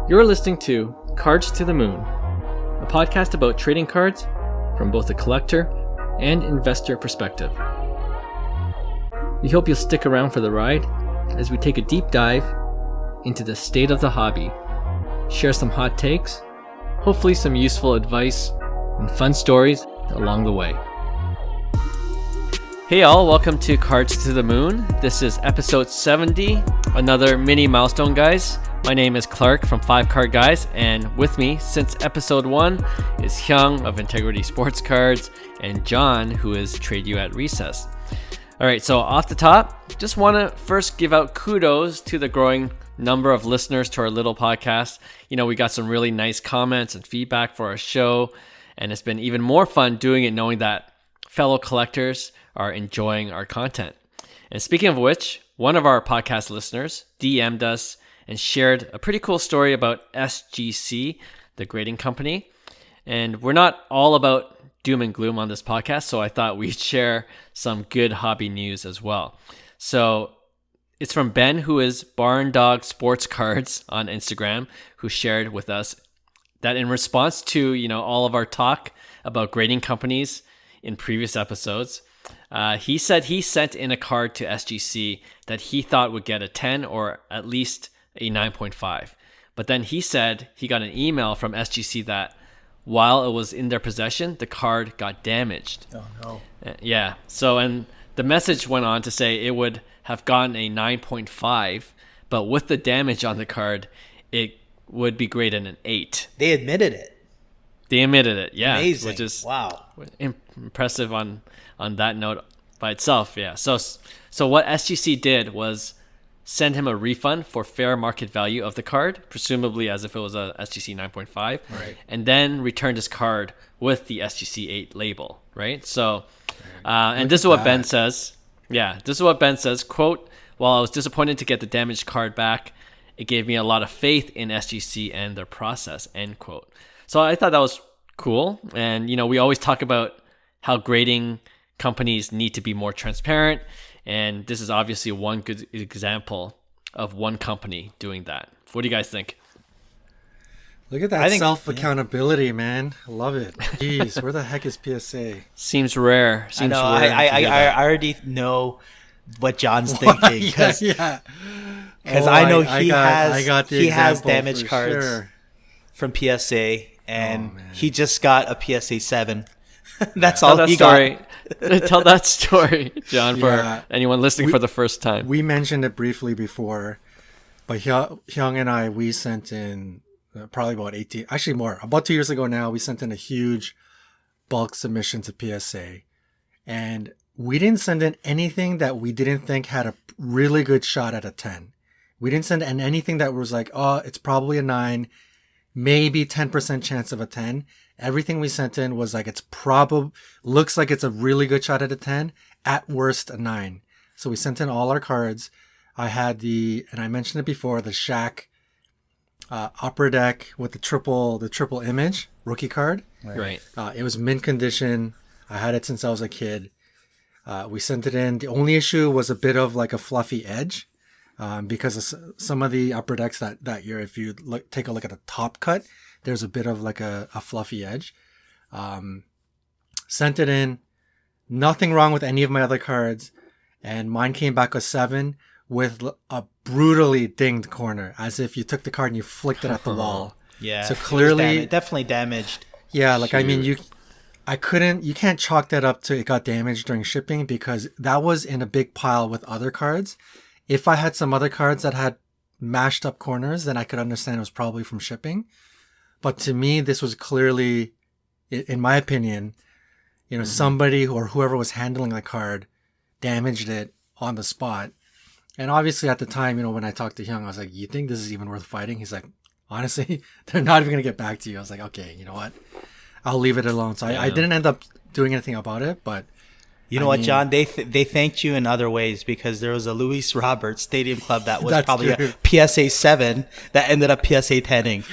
You're listening to Cards to the Moon, a podcast about trading cards from both a collector and investor perspective. We hope you'll stick around for the ride as we take a deep dive into the state of the hobby, share some hot takes, hopefully some useful advice, and fun stories along the way. Hey all, welcome to Cards to the Moon. This is episode 70, another mini milestone, guys. My name is Clark from 5 Card Guys, and with me since episode 1 is Hyung of Integrity Sports Cards and John, who is Trade You at Recess. Alright, so off the top, just want to first give out kudos to the growing number of listeners to our little podcast. You know, we got some really nice comments and feedback for our show, and it's been even more fun doing it knowing that fellow collectors are enjoying our content. And speaking of which, one of our podcast listeners DM'd us and shared a pretty cool story about SGC, the grading company. And we're not all about doom and gloom on this podcast, so I thought we'd share some good hobby news as well. So it's from Ben, who is Barn Dog Sports Cards on Instagram, who shared with us that in response to, all of our talk about grading companies in previous episodes, he said he sent in a card to SGC that he thought would get a 10 or at least a 9.5. But then he said he got an email from SGC that while it was in their possession, the card got damaged. Oh no. Yeah. So, and the message went on to say it would have gotten a 9.5, but with the damage on the card, it would be graded an 8. They admitted it. Yeah. Amazing. Which is wow. Impressive on that note by itself. Yeah. So what SGC did was send him a refund for fair market value of the card, presumably as if it was a SGC 9.5, right, and then returned his card with the SGC 8 label, right? So, and this is what Ben says. Yeah, this is what Ben says, quote, "While I was disappointed to get the damaged card back, it gave me a lot of faith in SGC and their process," end quote. So I thought that was cool. And, we always talk about how grading companies need to be more transparent. And this is obviously one good example of one company doing that. What do you guys think? Look at that self-accountability, man. I love it. Jeez, where the heck is PSA? Seems rare. I already know what John's thinking. Because I know he has damaged cards from PSA, and he just got a PSA 7. That's all he got. Tell that story, John, for anyone listening for the first time. We mentioned it briefly before, but Hyung and I, we sent in probably about 2 years ago now, we sent in a huge bulk submission to PSA. And we didn't send in anything that we didn't think had a really good shot at a 10. We didn't send in anything that was like, oh, it's probably a 9, maybe 10% chance of a 10. Everything we sent in was like, looks like it's a really good shot at a 10, at worst a 9. So we sent in all our cards. I had and I mentioned it before, the Shaq upper deck with the triple image rookie card. Right. It was mint condition. I had it since I was a kid. We sent it in. The only issue was a bit of like a fluffy edge. Because of some of the upper decks that year, if you take a look at the top cut, there's a bit of like a fluffy edge. Sent it in. Nothing wrong with any of my other cards. And mine came back a 7 with a brutally dinged corner, as if you took the card and you flicked it at the wall. Yeah. So clearly, definitely damaged. Yeah. Like, I mean, you can't chalk that up to it got damaged during shipping, because that was in a big pile with other cards. If I had some other cards that had mashed up corners, then I could understand it was probably from shipping. But to me, this was clearly, in my opinion, somebody or whoever was handling the card damaged it on the spot. And obviously at the time, when I talked to Hyung, I was like, you think this is even worth fighting? He's like, honestly, they're not even going to get back to you. I was like, okay, you know what? I'll leave it alone. So I didn't end up doing anything about it, but You know what, John? They thanked you in other ways, because there was a Luis Roberts Stadium Club that was probably a PSA 7 that ended up PSA 10ing.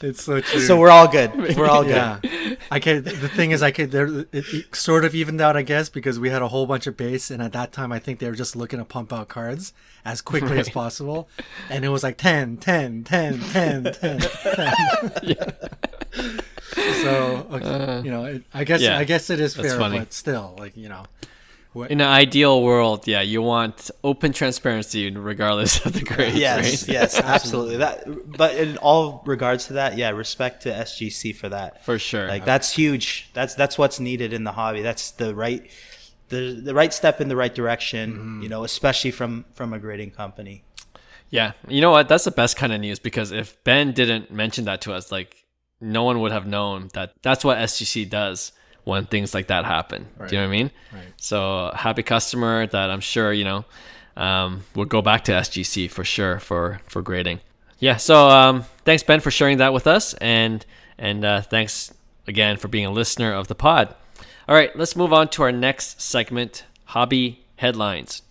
It's so true. So we're all good. We're all good. The thing is, it sort of evened out, I guess, because we had a whole bunch of base, and at that time, I think they were just looking to pump out cards as quickly as possible, and it was like 10, 10, 10, 10, 10, 10. Yeah. So, okay, I guess it is fair, but still, like, in an ideal world, you want open transparency regardless of the grades. Yes, right? Yes, absolutely. But in all regards to that, respect to SGC for that. For sure. Like, that's huge. That's what's needed in the hobby. That's the right step in the right direction, especially from a grading company. Yeah. You know what? That's the best kind of news, because if Ben didn't mention that to us, like, no one would have known that that's what SGC does when things like that happen. Right. Do you know what I mean? Right. So happy customer that I'm sure, will go back to SGC for sure for grading. Yeah. So thanks, Ben, for sharing that with us. And thanks again for being a listener of the pod. All right, let's move on to our next segment, Hobby Headlines.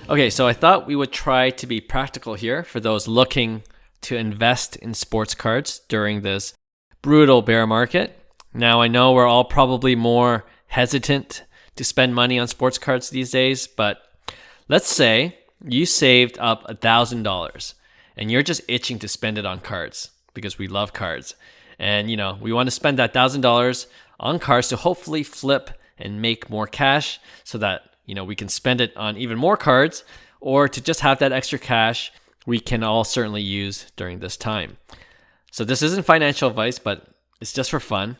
Okay, so I thought we would try to be practical here for those looking to invest in sports cards during this brutal bear market. Now, I know we're all probably more hesitant to spend money on sports cards these days, but let's say you saved up $1,000 and you're just itching to spend it on cards because we love cards. And, we want to spend that $1,000 on cards to hopefully flip and make more cash so that, we can spend it on even more cards, or to just have that extra cash we can all certainly use during this time. So this isn't financial advice, but it's just for fun.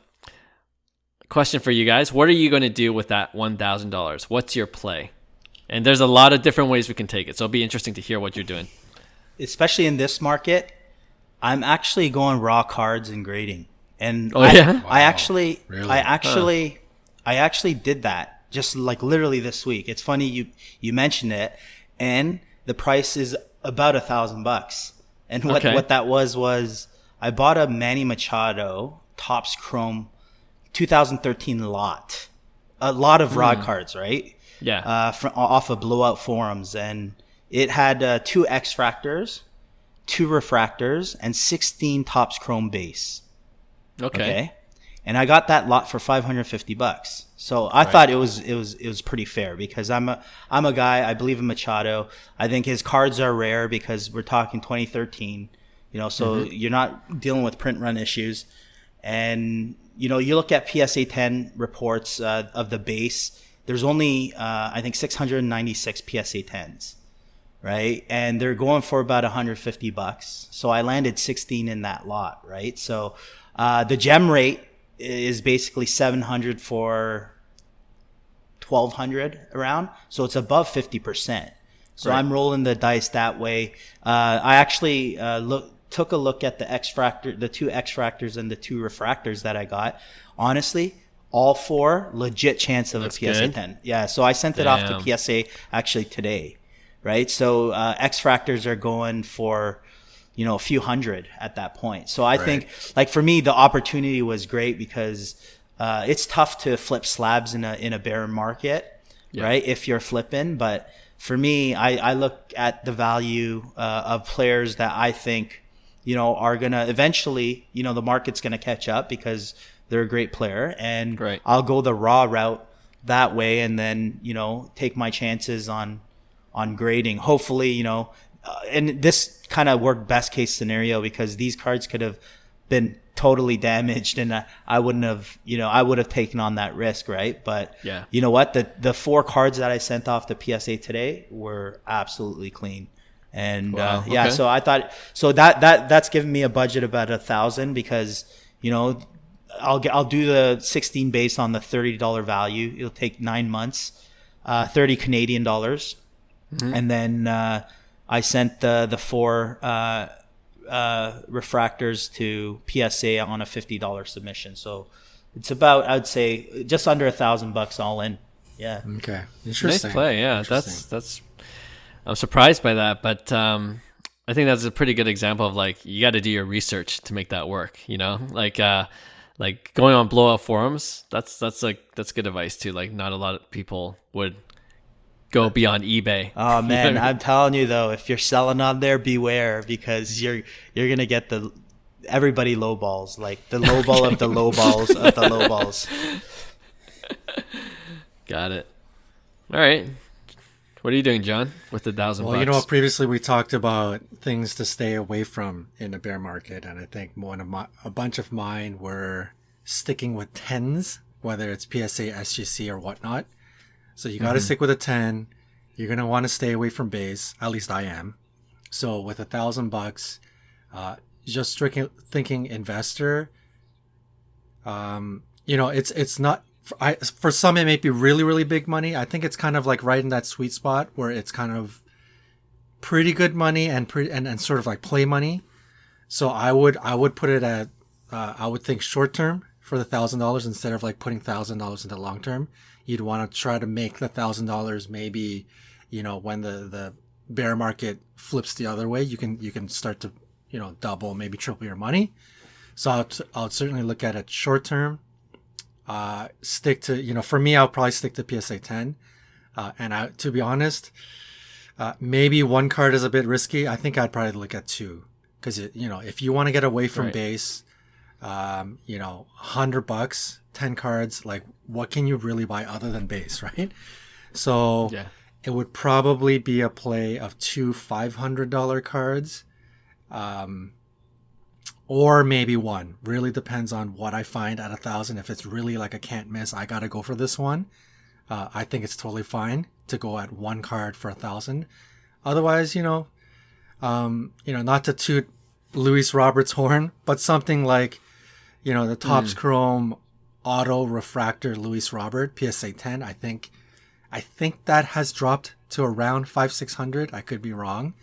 Question for you guys. What are you going to do with that $1,000? What's your play? And there's a lot of different ways we can take it. So it'll be interesting to hear what you're doing. Especially in this market, I'm actually going raw cards and grading. And I actually did that just like literally this week. It's funny you mentioned it, and the price is about $1,000. And what that was I bought a Manny Machado Topps Chrome 2013 lot. A lot of raw cards, right? Yeah. Off of Blowout Forums, and it had 2 X-Fractors, 2 Refractors, and 16 Topps Chrome base. Okay. And I got that lot for $550. So I thought it was pretty fair, because I'm a guy, I believe in Machado. I think his cards are rare because we're talking 2013, so you're not dealing with print run issues. And, you look at PSA 10 reports of the base, there's only, I think 696 PSA 10s, right? And they're going for about $150. So I landed 16 in that lot, right? So the gem rate is basically 700 for 1,200 around. So it's above 50%. So I'm rolling the dice that way. I actually took a look at the X-Fractor, the 2 X-Fractors and the 2 Refractors that I got. Honestly, all 4 legit chance of That's a PSA good. 10. Yeah. So I sent it off to PSA actually today, right? So X-Fractors are going for, a few hundred at that point. So I think, like, for me, the opportunity was great because it's tough to flip slabs in a bear market, right? If you're flipping. But for me, I look at the value of players that I think, are going to eventually, the market's going to catch up because they're a great player. And I'll go the raw route that way, and then, take my chances on grading. Hopefully, and this kind of worked best case scenario, because these cards could have been totally damaged, and I wouldn't have, I would have taken on that risk, right? But you know what, the 4 cards that I sent off to PSA today were absolutely clean. And so I thought, so that's given me a budget about $1,000, because I'll do the 16 based on the $30 value. It'll take 9 months, 30 Canadian dollars, and then I sent the 4 refractors to PSA on a $50 submission. So it's about, I'd say, just under $1,000 all in. Yeah. Okay. Interesting. Nice play. Yeah. That's. I'm surprised by that, but I think that's a pretty good example of, like, you got to do your research to make that work. Like going on Blowout Forums. That's good advice too. Like, not a lot of people would go beyond eBay. Oh man, I'm telling you though, if you're selling on there, beware, because you're gonna get everybody lowballs, like the lowball of the lowballs of the lowballs. Got it. All right. What are you doing, John, with the $1,000? Well, you know, previously we talked about things to stay away from in the bear market, and I think a bunch of mine were sticking with 10s, whether it's PSA, SGC, or whatnot. So you got to stick with a 10. You're gonna want to stay away from base. At least I am. So with $1,000, just strictly thinking investor. You know, it's not. For some, it may be really, really big money. I think it's kind of like right in that sweet spot where it's kind of pretty good money and sort of like play money. So I would put it at, I would think short term for the $1,000 instead of like putting $1,000 into long term. You'd want to try to make the $1,000 maybe, you know, when the bear market flips the other way, you can start to, you know, double, maybe triple your money. So I'll certainly look at it short term. Stick to, you know, for me, I'll probably stick to PSA 10. And to be honest, maybe one card is a bit risky. I think I'd probably look at two, because you know, if you want to get away from base, you know, $100, 10 cards, like what can you really buy other than base, right? So it would probably be a play of two $500 cards. Or maybe one. Really depends on what I find at 1,000. If it's really like a can't miss, I gotta go for this one. I think it's totally fine to go at one card for 1,000. Otherwise, you know, not to toot Luis Roberts' horn, but something like, you know, the Topps Chrome Auto Refractor Luis Robert PSA 10. I think that has dropped to around 500-600. I could be wrong,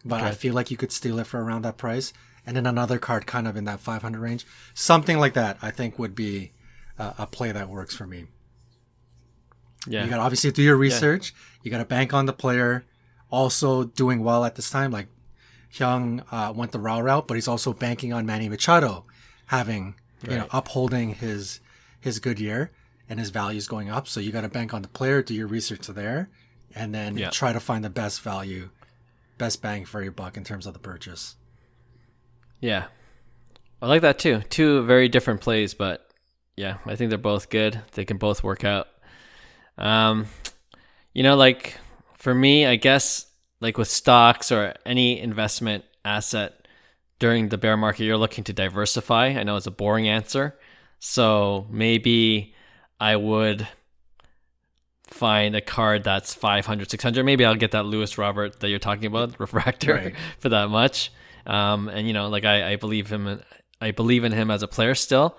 but I feel like you could steal it for around that price. And then another card kind of in that 500 range. Something like that, I think, would be a play that works for me. Yeah. You got to obviously do your research. Yeah. You got to bank on the player also doing well at this time. Like Hyung went the raw route, but he's also banking on Manny Machado having, you know, upholding his good year and his values going up. So you got to bank on the player, do your research there, and then try to find the best value, best bang for your buck in terms of the purchase. Yeah, I like that too. Two very different plays, but yeah, I think they're both good. They can both work out. You know, like for me, I guess like with stocks or any investment asset during the bear market, you're looking to diversify. I know it's a boring answer. So maybe I would find a card that's 500, 600. Maybe I'll get that Luis Robert that you're talking about, refractor, for that much. And you know, like I believe in him as a player still,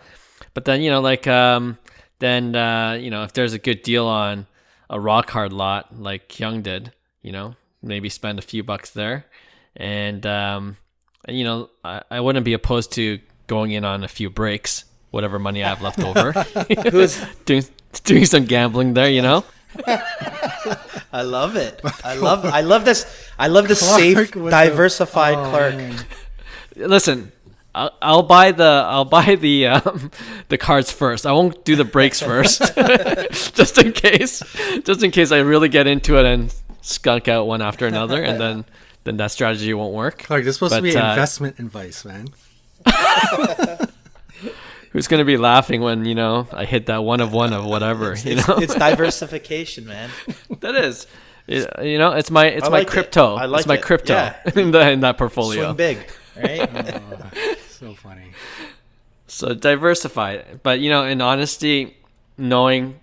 but then, you know, like, you know, if there's a good deal on a raw card lot, like Hyung did, you know, maybe spend a few bucks there. And you know, I wouldn't be opposed to going in on a few breaks, whatever money I have left over. Who's doing some gambling there, you know? I love it. I love this. I love this safe, diversified Clark. Listen, I'll buy the cards first. I won't do the breaks first, just in case I really get into it and skunk out one after another, and then that strategy won't work. Clark, this is supposed to be investment advice, man. Who's going to be laughing when, you know, I hit that one of whatever, you know? It's diversification, man. That is. You know, it's my crypto. It's my crypto in that portfolio. Swing big, right? So funny. So diversify. But, you know, in honesty, knowing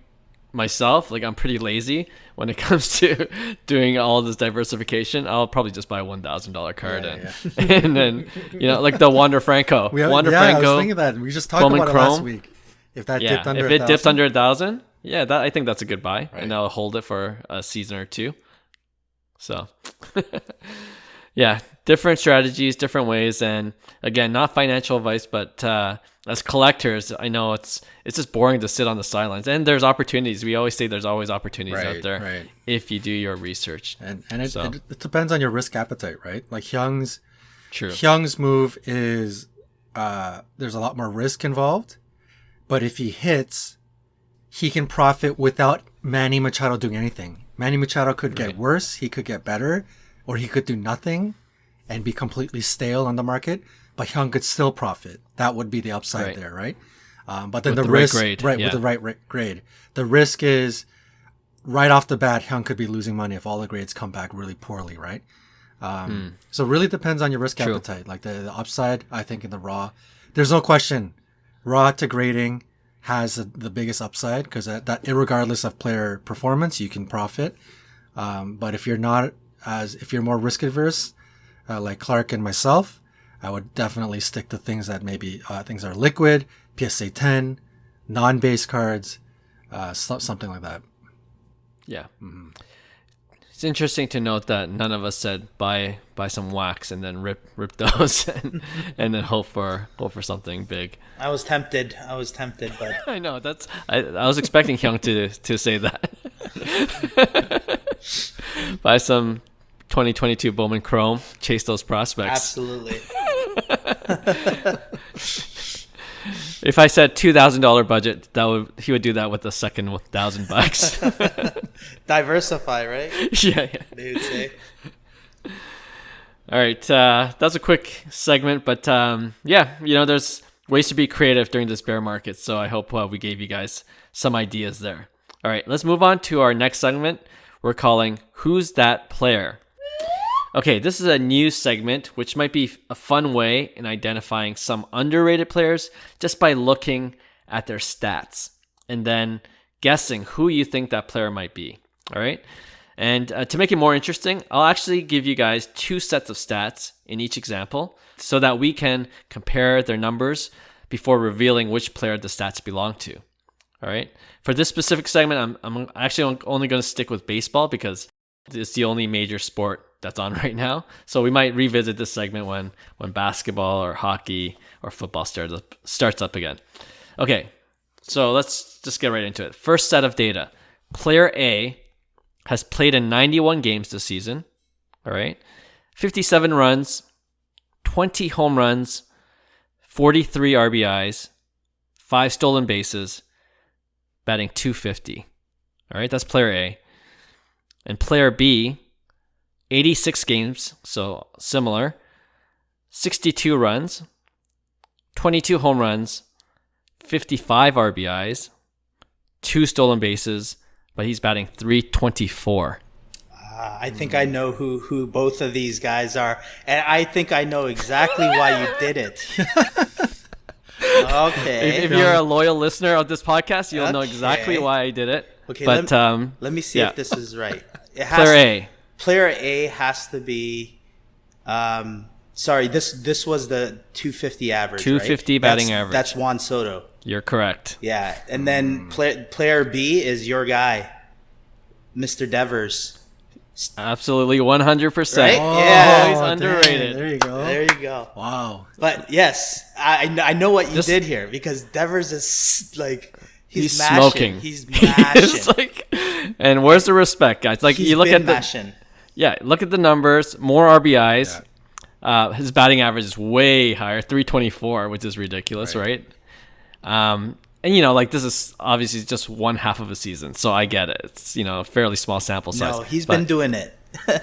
myself, like I'm pretty lazy when it comes to doing all this diversification. I'll probably just buy a $1,000 card and then, you know, like the Wander Franco. Franco. I was thinking that. We just talked about it last week. If that dipped under 1,000. If it dipped under 1,000, I think that's a good buy. Right. And I'll hold it for a season or two. So, yeah, different strategies, different ways. And again, not financial advice, but as collectors, I know it's just boring to sit on the sidelines. And there's opportunities. We always say there's always opportunities out there if you do your research. And it depends on your risk appetite, right? Like Hyung's move is there's a lot more risk involved. But if he hits, he can profit without Manny Machado doing anything. Manny Machado could get worse, he could get better, or he could do nothing and be completely stale on the market. but Hyung could still profit. That would be the upside there, right? But then with the risk, right grade, with the right grade. The risk is right off the bat, Hyung could be losing money if all the grades come back really poorly, right? So it really depends on your risk appetite. Like the upside, I think in the raw, there's no question, raw to grading has the biggest upside because that regardless of player performance, you can profit. But if you're more risk adverse, like Clark and myself, I would definitely stick to things that maybe things are liquid, PSA 10, non-base cards, something like that. Yeah. Mm-hmm. It's interesting to note that none of us said buy some wax and then rip those and then hope for something big. I was tempted, but I know I was expecting Hyung to say that. Buy some 2022 Bowman Chrome, chase those prospects. Absolutely. If I said $2,000 budget, he would do that with the second $1,000. Diversify, right? Yeah. They would say. All right, that's a quick segment, but there's ways to be creative during this bear market. So I hope we gave you guys some ideas there. All right, let's move on to our next segment. We're calling "Who's That Player?" Okay, this is a new segment, which might be a fun way in identifying some underrated players just by looking at their stats and then guessing who you think that player might be. All right. And to make it more interesting, I'll actually give you guys 2 sets of stats in each example so that we can compare their numbers before revealing which player the stats belong to. All right. For this specific segment, I'm actually only going to stick with baseball because it's the only major sport that's on right now. So we might revisit this segment when basketball or hockey or football starts up again. Okay, so let's just get right into it. First set of data. Player A has played in 91 games this season. All right. 57 runs, 20 home runs, 43 RBIs, 5 stolen bases, batting .250. All right, that's player A. And player B, 86 games, so similar, 62 runs, 22 home runs, 55 RBIs, 2 stolen bases, but he's batting .324. I think I know who both of these guys are, and I think I know exactly why you did it. Okay. If you're a loyal listener of this podcast, you'll know exactly why I did it. Okay, but let me see if this is right. Player A has to be. Sorry, this was the 250 average. 250 right? batting average. That's Juan Soto. You're correct. Yeah, and then player B is your guy, Mr. Devers. Absolutely, 100%. Right? Always underrated. Dang, there you go. Wow. But yes, I know what you did here because Devers is like he's mashing. Smoking. He's mashing. And where's the respect, guys? Like he's you look at mashing. Look at the numbers. More RBIs. Yeah. His batting average is way higher, 324, which is ridiculous, right? And this is obviously just one half of a season, so I get it. It's a fairly small sample size. No, he's been doing it.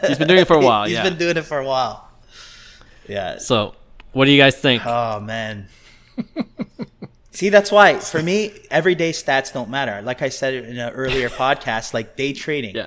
He's been doing it for a while. He's been doing it for a while. Yeah. So, what do you guys think? Oh man. See, that's why for me, everyday stats don't matter. Like I said in an earlier podcast, like day trading,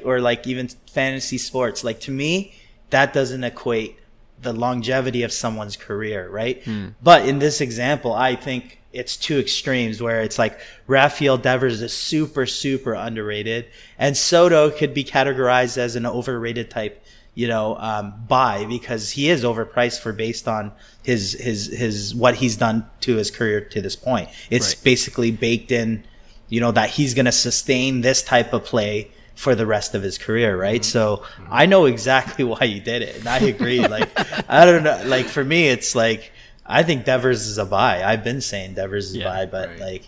or even fantasy sports. Like to me, that doesn't equate the longevity of someone's career, right? But in this example, I think it's 2 extremes where it's like Rafael Devers is super, super underrated, and Soto could be categorized as an overrated type, buy because he is overpriced based on his what he's done to his career to this point. It's basically baked in, that he's going to sustain this type of play for the rest of his career, right? So I know exactly why you did it, and I agree. Like I don't know, like for me, it's like I think Devers is a buy. I've been saying Devers is a buy, but like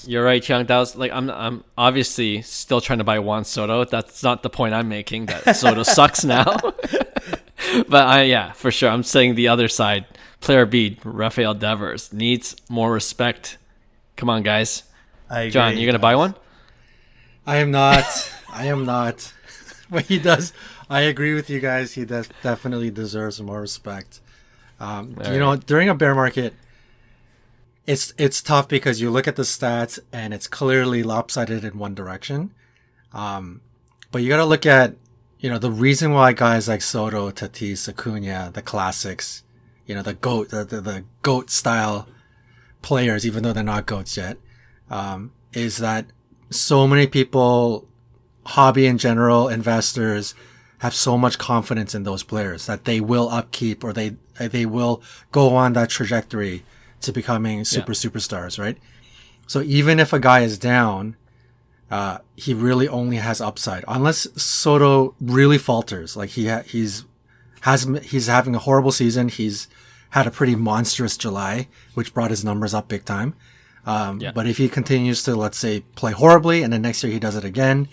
you're right, Hyung. That was like I'm obviously still trying to buy Juan Soto. That's not the point I'm making. That Soto sucks now, but for sure, I'm saying the other side. Player B, Rafael Devers needs more respect. Come on, guys. I agree. John, you gonna buy one? I am not. But he does. I agree with you guys. He definitely deserves more respect. During a bear market, it's tough because you look at the stats and it's clearly lopsided in one direction. But you got to look at, the reason why guys like Soto, Tatis, Acuna, the classics, the GOAT style players, even though they're not GOATs yet, is that so many people, hobby in general, investors, have so much confidence in those players that they will upkeep or they will go on that trajectory to becoming superstars, right? So even if a guy is down, he really only has upside unless Soto really falters. Like he's having a horrible season. He's had a pretty monstrous July, which brought his numbers up big time. But if he continues to, let's say, play horribly and then next year he does it again,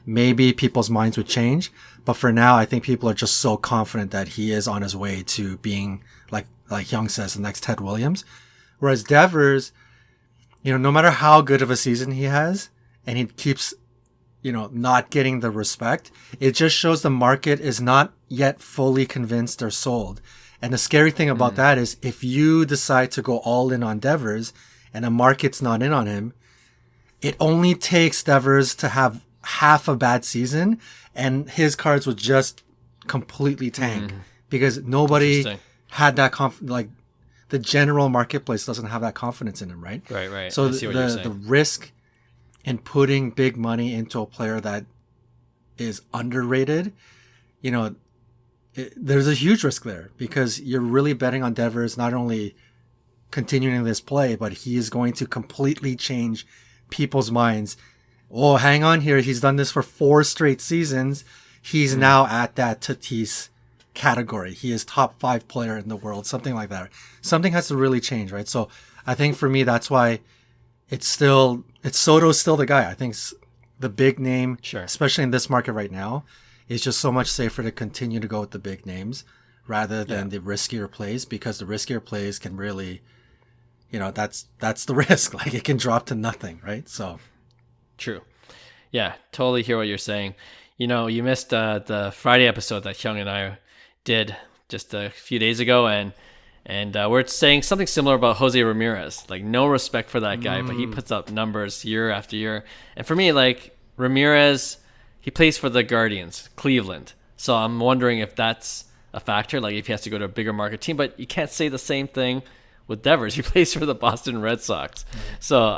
maybe people's minds would change. But for now, I think people are just so confident that he is on his way to being, like Hyung says, the next Ted Williams. Whereas Devers, no matter how good of a season he has, and he keeps, not getting the respect, it just shows the market is not yet fully convinced or sold. And the scary thing about that is if you decide to go all in on Devers and the market's not in on him, it only takes Devers to have half a bad season and his cards would just completely tank because nobody had that the general marketplace doesn't have that confidence in him, right? Right. So the risk in putting big money into a player that is underrated, there's a huge risk there because you're really betting on Devers not only continuing this play, but he is going to completely change people's minds. Oh, hang on here. He's done this for 4 straight seasons. He's now at that Tatis category. He is top 5 player in the world, something like that. Something has to really change, right? So I think for me, that's why Soto's still the guy. I think the big name, especially in this market right now, is just so much safer to continue to go with the big names rather than the riskier plays, because the riskier plays can really, that's the risk. Like it can drop to nothing, right? So. True. Yeah, totally hear what you're saying. You missed the Friday episode that Hyung and I did just a few days ago, and we're saying something similar about Jose Ramirez. Like, no respect for that guy, but he puts up numbers year after year. And for me, like, Ramirez, he plays for the Guardians, Cleveland. So I'm wondering if that's a factor, like if he has to go to a bigger market team. But you can't say the same thing with Devers. He plays for the Boston Red Sox. So,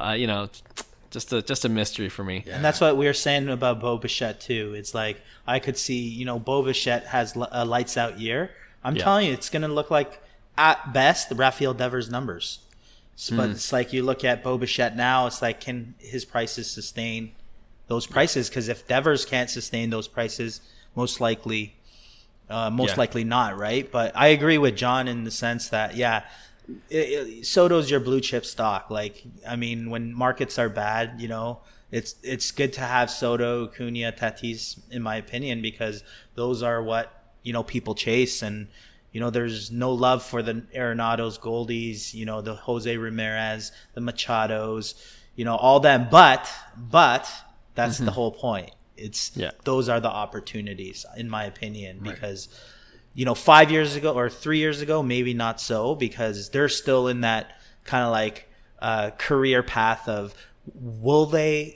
just a mystery for me. Yeah. And that's what we were saying about Bo Bichette too. It's like I could see, Bo Bichette has a lights out year. I'm telling you, it's going to look like at best the Rafael Devers numbers. But it's like you look at Bo Bichette now, it's like, can his prices sustain those prices? Because if Devers can't sustain those prices, most likely not, right? But I agree with John in the sense that, Soto's your blue chip stock. Like, I mean, when markets are bad, it's good to have Soto, Acuna, Tatis, in my opinion, because those are what, people chase. And, there's no love for the Arenados, Goldies, the Jose Ramirez, the Machados, all them. But that's the whole point. Those are the opportunities, in my opinion, because 5 years ago or 3 years ago, maybe not so, because they're still in that kind of like career path of will they,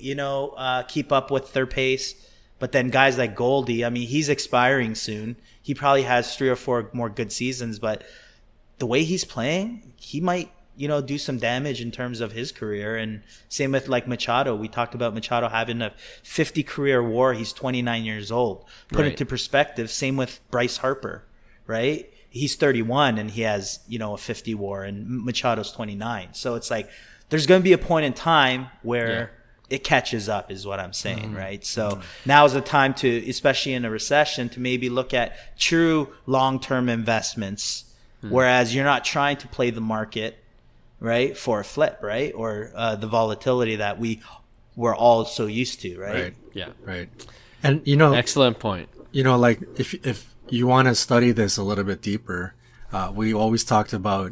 keep up with their pace? But then guys like Goldie, I mean, he's expiring soon. He probably has 3 or 4 more good seasons, but the way he's playing, he might, do some damage in terms of his career. And same with like Machado. We talked about Machado having a 50 career WAR. He's 29 years old. Put it to perspective. Same with Bryce Harper, right? He's 31 and he has, a 50 WAR, and Machado's 29. So it's like, there's going to be a point in time where it catches up, is what I'm saying, right? So now is the time to, especially in a recession, to maybe look at true long-term investments, whereas you're not trying to play the market, right, for a flip, right, or the volatility that we're all so used to, right? Right. And excellent point. Like if you want to study this a little bit deeper, we always talked about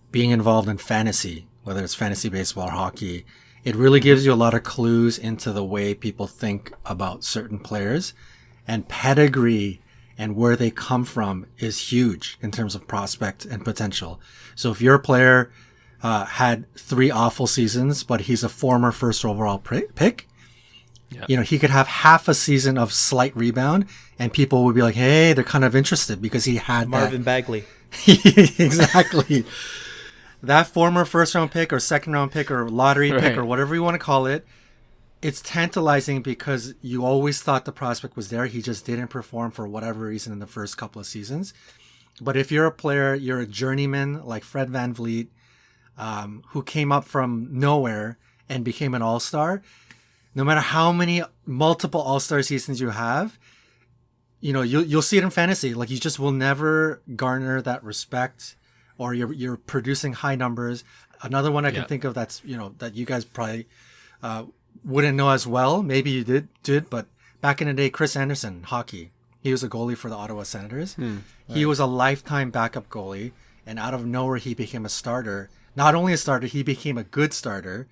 being involved in fantasy, whether it's fantasy baseball or hockey. It really gives you a lot of clues into the way people think about certain players, and pedigree and where they come from is huge in terms of prospect and potential. So if your player had 3 awful seasons, but he's a former first overall pick, he could have half a season of slight rebound, and people would be like, hey, they're kind of interested because he had Marvin Bagley. Exactly. That former first round pick or second round pick or lottery pick or whatever you want to call it, it's tantalizing because you always thought the prospect was there. He just didn't perform for whatever reason in the first couple of seasons. But if you're a player, you're a journeyman like Fred VanVleet, who came up from nowhere and became an all-star, no matter how many multiple all-star seasons you have, you'll see it in fantasy. Like, you just will never garner that respect, or you're producing high numbers. Another one I can think of that's, that you guys probably wouldn't know as well. Maybe you did, but back in the day, Chris Anderson, hockey. He was a goalie for the Ottawa Senators. He was a lifetime backup goalie, and out of nowhere, he became a starter. Not only a starter, he became a good starter.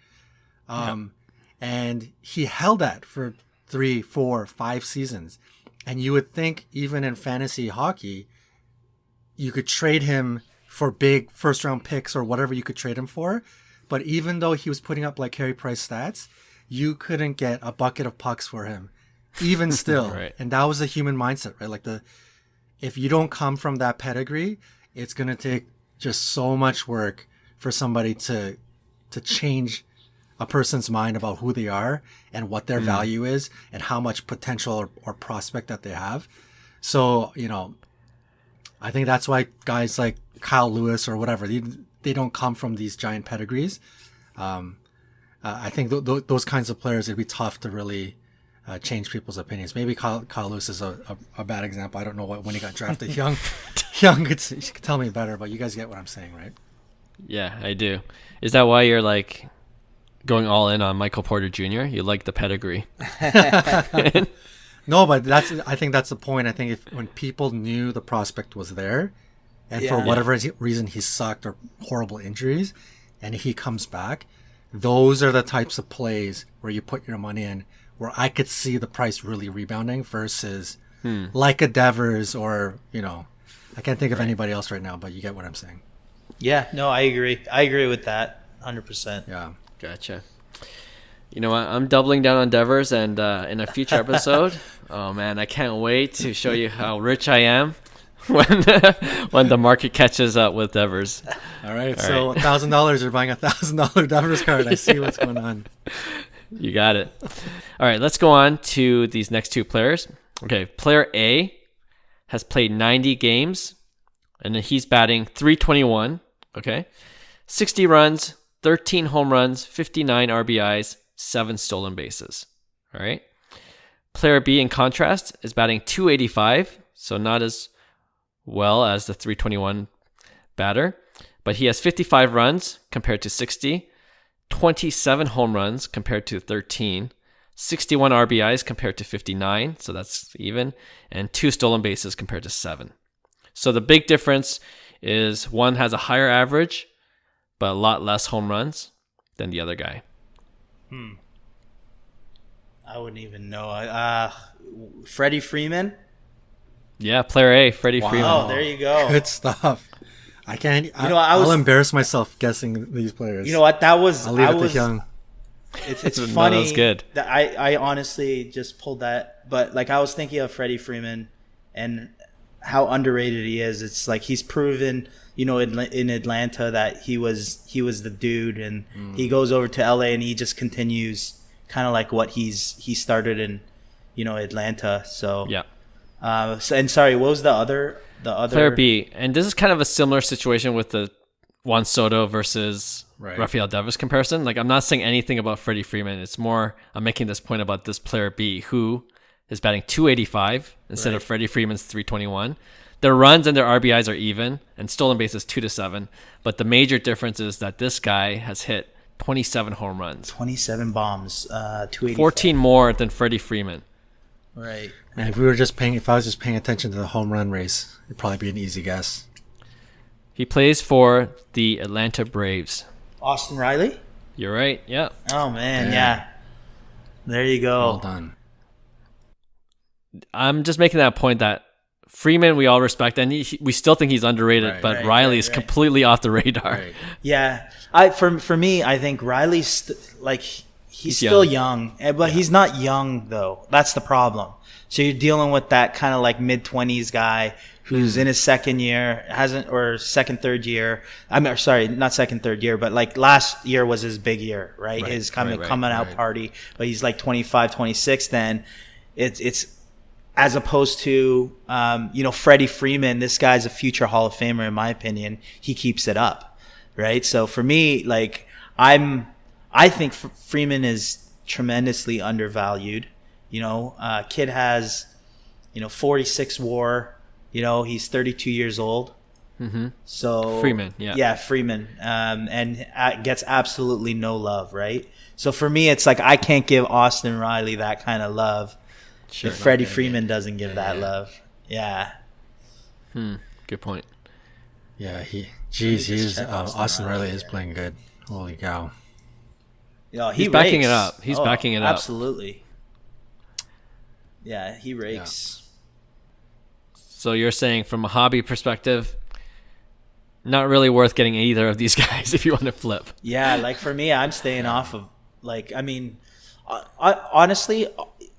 And he held that for 3, 4, 5 seasons. And you would think even in fantasy hockey, you could trade him for big first round picks or whatever you could trade him for. But even though he was putting up like Carey Price stats, you couldn't get a bucket of pucks for him, even still. Right. And that was the human mindset, right? Like, if you don't come from that pedigree, it's going to take just so much work for somebody to change a person's mind about who they are and what their value is and how much potential or prospect that they have. So, I think that's why guys like Kyle Lewis or whatever, they don't come from these giant pedigrees. I think those kinds of players, it'd be tough to really change people's opinions. Maybe Kyle Lewis is a bad example. I don't know when he got drafted. Hyung could tell me better, but you guys get what I'm saying, right? Yeah, I do. Is that why you're like going all in on Michael Porter Jr.? You like the pedigree? No, but I think that's the point. I think when people knew the prospect was there, and for whatever reason he sucked or horrible injuries, and he comes back, those are the types of plays where you put your money in, where I could see the price really rebounding versus like a Devers or, I can't think of anybody else right now, but you get what I'm saying. Yeah, no, I agree. I agree with that 100%. Yeah. Gotcha. You know what? I'm doubling down on Devers, and in a future episode, oh man, I can't wait to show you how rich I am when the market catches up with Devers. All right, so $1,000, you're buying $1,000 Devers card. I see what's going on. You got it. All right, let's go on to these next 2 players. Okay, player A has played 90 games, and he's batting .321. Okay, 60 runs, 13 home runs, 59 RBIs, 7 stolen bases. All right. Player B, in contrast, is batting .285, so not as well as the .321 batter, but he has 55 runs compared to 60, 27 home runs compared to 13, 61 RBIs compared to 59, so that's even, and 2 stolen bases compared to 7. So the big difference is one has a higher average, but a lot less home runs than the other guy. I wouldn't even know. Freddie Freeman? Yeah, player A, Freddie Freeman. Oh, there you go. Good stuff. I can't. I'll embarrass myself guessing these players. You know what? I'll leave it to Hyung. It's funny. That was good. That I honestly just pulled that, but like I was thinking of Freddie Freeman and how underrated he is. It's like he's proven, in Atlanta that he was the dude, and he goes over to LA and he just continues kind of like what he started in, Atlanta. So yeah. And sorry, what was the other player B? And this is kind of a similar situation with the Juan Soto versus Rafael Devers comparison. Like, I'm not saying anything about Freddie Freeman. It's more I'm making this point about this player B who is batting .285 instead of Freddie Freeman's .321. Their runs and their RBIs are even, and stolen bases 2-7. But the major difference is that this guy has hit 27 home runs, 27 bombs, 285. 14 more than Freddie Freeman. Right. And if I was just paying attention to the home run race, it'd probably be an easy guess. He plays for the Atlanta Braves. Austin Riley? You're right. Yeah. Oh man, yeah. There you go. Well done. I'm just making that point that Freeman, we all respect, and we still think he's underrated. But Riley is completely off the radar. Right. Yeah, for me, I think Riley's he's still young, but he's not young though. That's the problem. So you're dealing with that kind of like mid-20s guy who's in his second year, third year. I'm sorry, not second, third year, but like last year was his big year, right? His coming out party, but he's like 25, 26 then. It's as opposed to, Freddie Freeman, this guy's a future Hall of Famer, in my opinion. He keeps it up, right? So for me, like, I think Freeman is tremendously undervalued. Kid has, 46 WAR. He's 32 years old. Mm-hmm. So Freeman, Freeman, and gets absolutely no love, right? So for me, it's like I can't give Austin Riley that kind of love. Sure, if Freddie Freeman doesn't give that love. Yeah. Good point. Yeah, Austin Riley is playing good. Holy cow. He's backing it up. He's backing it up. Absolutely. Yeah, he rakes. Yeah. So you're saying from a hobby perspective, not really worth getting either of these guys if you want to flip. Yeah, like for me, I'm staying off of, honestly,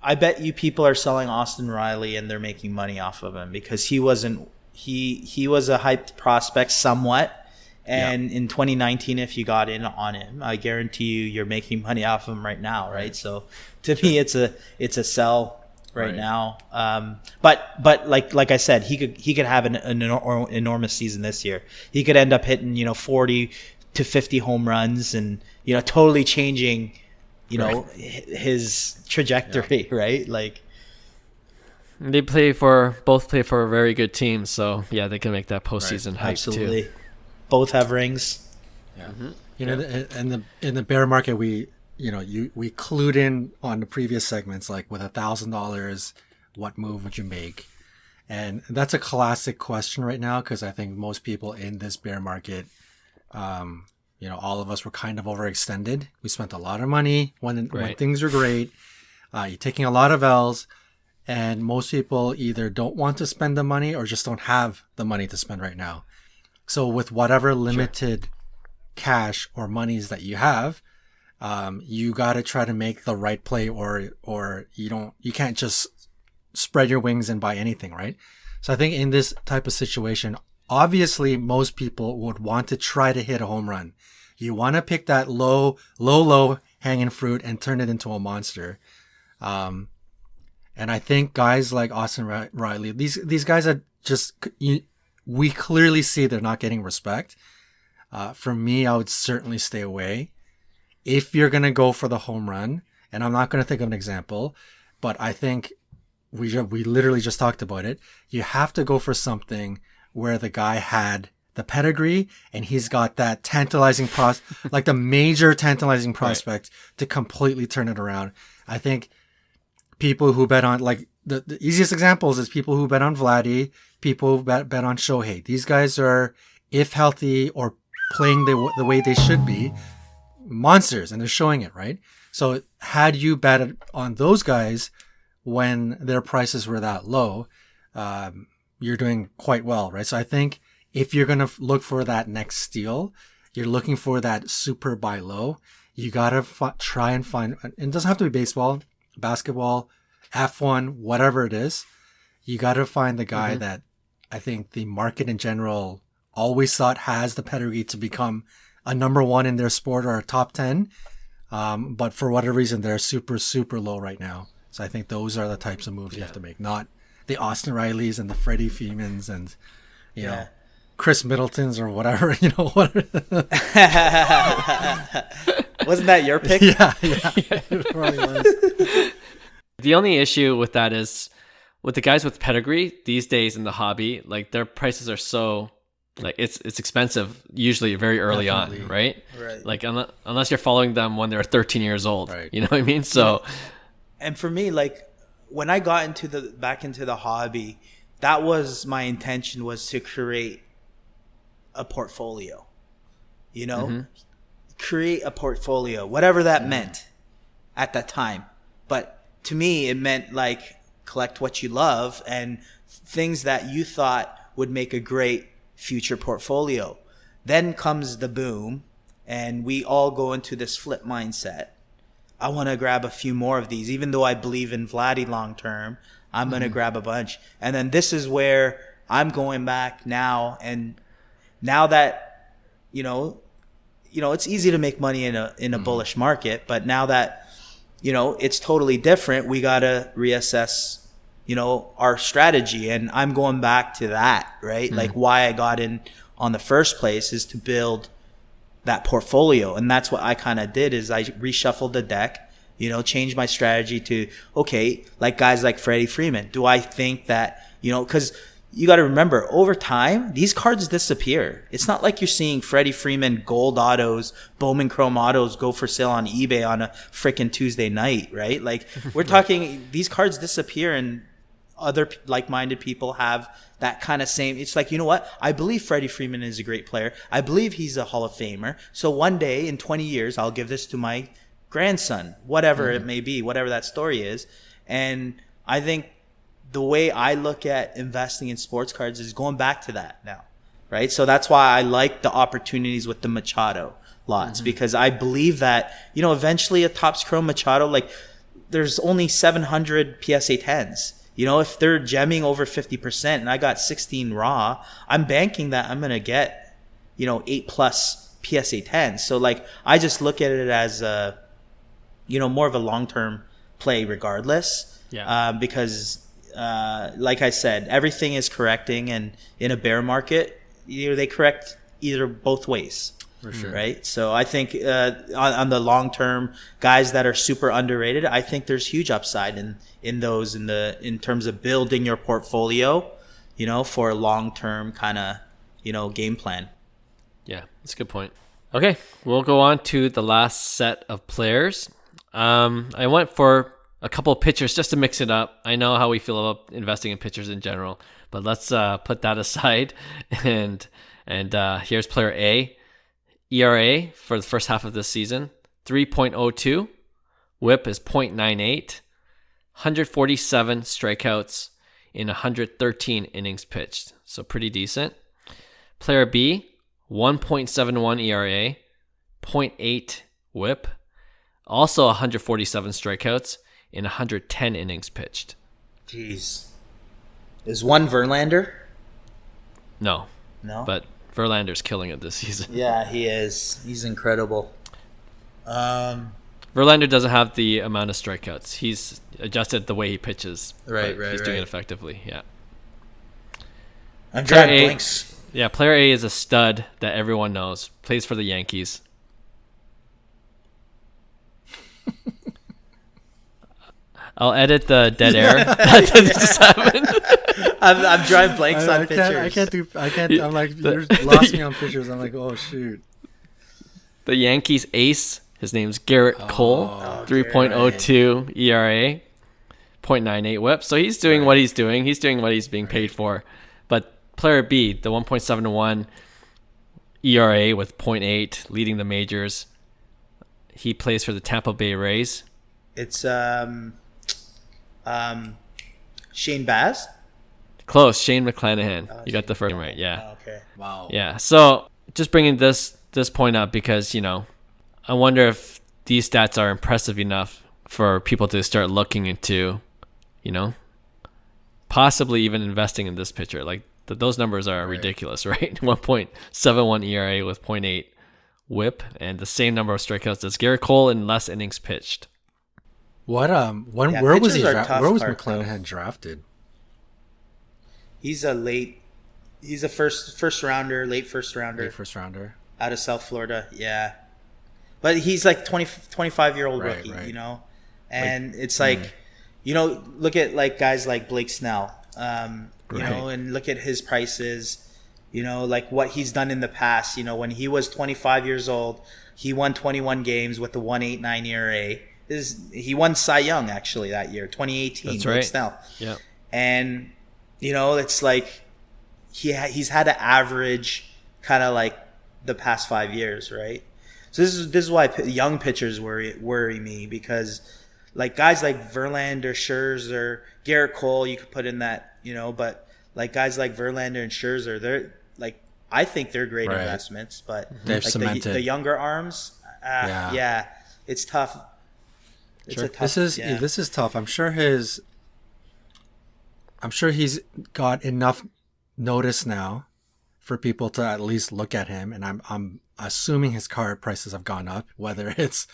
I bet you people are selling Austin Riley and they're making money off of him because he was a hyped prospect somewhat. And in 2019, if you got in on him, I guarantee you're making money off of him right now, right? So to me, it's a sell right now. But like I said, he could have an enormous season this year. He could end up hitting 40 to 50 home runs and totally changing his trajectory, right? Like they both play for a very good team, so yeah, they can make that postseason hype absolutely. Too. Both have rings. Yeah, in the bear market, we clued in on the previous segments, like with $1,000, what move would you make? And that's a classic question right now because I think most people in this bear market, all of us were kind of overextended. We spent a lot of money when things are great. You're taking a lot of L's, and most people either don't want to spend the money or just don't have the money to spend right now. So with whatever limited cash or monies that you have, you got to try to make the right play, or you can't just spread your wings and buy anything, right? So I think in this type of situation, obviously most people would want to try to hit a home run. You want to pick that low hanging fruit and turn it into a monster. And I think guys like Austin Riley, these guys are just, we clearly see they're not getting respect. For me, I would certainly stay away. If you're going to go for the home run, and I'm not going to think of an example, but I think we literally just talked about it. You have to go for something where the guy had the pedigree and he's got that tantalizing like the major tantalizing prospect to completely turn it around. I think people who bet on, like the easiest examples is people who bet on Vladdy, people who bet on Shohei. These guys are, if healthy or playing the way they should be, monsters, and they're showing it, right? So had you bet on those guys when their prices were that low, you're doing quite well, right? So I think if you're going to look for that next steal, you're looking for that super buy low, you got to try and find, and it doesn't have to be baseball, basketball, F1, whatever it is. You got to find the guy that I think the market in general always thought has the pedigree to become a number one in their sport or a top 10. But for whatever reason, they're super, super low right now. So I think those are the types of moves you have to make, not the Austin Rileys and the Freddie Freemans and, you know, Chris Middletons or whatever, Wasn't that your pick? Yeah, it probably was. The only issue with that is with the guys with pedigree these days in the hobby, like their prices are so, like it's expensive usually very early on, right? Like unless you're following them when they're 13 years old, right. You know what I mean? So, and for me, like when I got back into the hobby, that was my intention, was to create a portfolio, create a portfolio, whatever that meant at that time. But to me, it meant like collect what you love and things that you thought would make a great future portfolio. Then comes the boom, and we all go into this flip mindset. I want to grab a few more of these, even though I believe in Vladdy long term. I'm going to grab a bunch, and then this is where I'm going back now. And now that it's easy to make money in a bullish market, but now that it's totally different, we got to reassess our strategy. And I'm going back to that, right? Like why I got in on the first place is to build that portfolio. And that's what I kind of did, is I reshuffled the deck, changed my strategy to, okay, like guys like Freddie Freeman. Do I think that, because you got to remember, over time, these cards disappear. It's not like you're seeing Freddie Freeman gold autos, Bowman Chrome autos go for sale on eBay on a freaking Tuesday night, right? Like, we're talking, these cards disappear, and other like-minded people have that kind of same. It's like, you know what? I believe Freddie Freeman is a great player. I believe he's a Hall of Famer. So one day in 20 years, I'll give this to my grandson, whatever it may be, whatever that story is. And I think the way I look at investing in sports cards is going back to that now, right? So that's why I like the opportunities with the Machado lots, because I believe that, eventually a Topps Chrome Machado, like, there's only 700 PSA 10s. If they're gemming over 50% and I got 16 raw, I'm banking that I'm going to get, 8+ PSA 10s. So, like, I just look at it as more of a long-term play regardless. Yeah. Because, like I said, everything is correcting, and in a bear market, they correct either both ways. For sure. Right? So I think on the long term, guys that are super underrated, I think there's huge upside in those in terms of building your portfolio, for a long term kind of, game plan. Yeah, that's a good point. Okay, we'll go on to the last set of players. I went for a couple of pitchers just to mix it up. I know how we feel about investing in pitchers in general, but let's put that aside. And here's player A. ERA for the first half of this season, 3.02. WHIP is 0.98. 147 strikeouts in 113 innings pitched. So pretty decent. Player B, 1.71 ERA, 0.8 WHIP. Also 147 strikeouts in 110 innings pitched. Jeez. Is one Verlander? No. No? But Verlander's killing it this season. Yeah, he is. He's incredible. Verlander doesn't have the amount of strikeouts. He's adjusted the way he pitches. Right. He's doing it effectively, yeah. I'm drawing blanks. Yeah, player A is a stud that everyone knows. Plays for the Yankees. I'll edit the dead air. That just happened. I'm drawing blanks on pictures. I can't. I'm like, you lost me on pictures. I'm like, oh shoot. The Yankees ace. His name's Garrett Cole. 3.02 ERA, 0.98 WHIP. So he's doing what he's doing. He's doing what he's being paid for. But player B, the 1.71 ERA with 0.8, leading the majors. He plays for the Tampa Bay Rays. It's Shane Baz? Close. Shane McClanahan. You got the first one right. Yeah. Oh, okay. Wow. Yeah. So just bringing this point up because, I wonder if these stats are impressive enough for people to start looking into, possibly even investing in this pitcher. Like those numbers are ridiculous, right? 1.71 ERA with 0.8 WHIP and the same number of strikeouts as Garrett Cole in less innings pitched. What where was McClanahan drafted? He's a first rounder, late first rounder out of South Florida. Yeah. But he's like 25-year-old rookie, And it's like, look at like guys like Blake Snell, and look at his prices, like what he's done in the past. When he was 25 years old, he won 21 games with the 1.89 ERA. He won Cy Young actually that year, 2018. That's Blake right. Snell. Yeah. And it's like he's had an average kind of like the past 5 years, right? So this is why young pitchers worry me because, like guys like Verlander, Scherzer, Garrett Cole, you could put in that, but like guys like Verlander and Scherzer, they're like, I think they're great investments, but they've like cemented the younger arms. Yeah, it's tough. It's a tough. This is tough. I'm sure he's got enough notice now for people to at least look at him, and I'm assuming his card prices have gone up, whether it's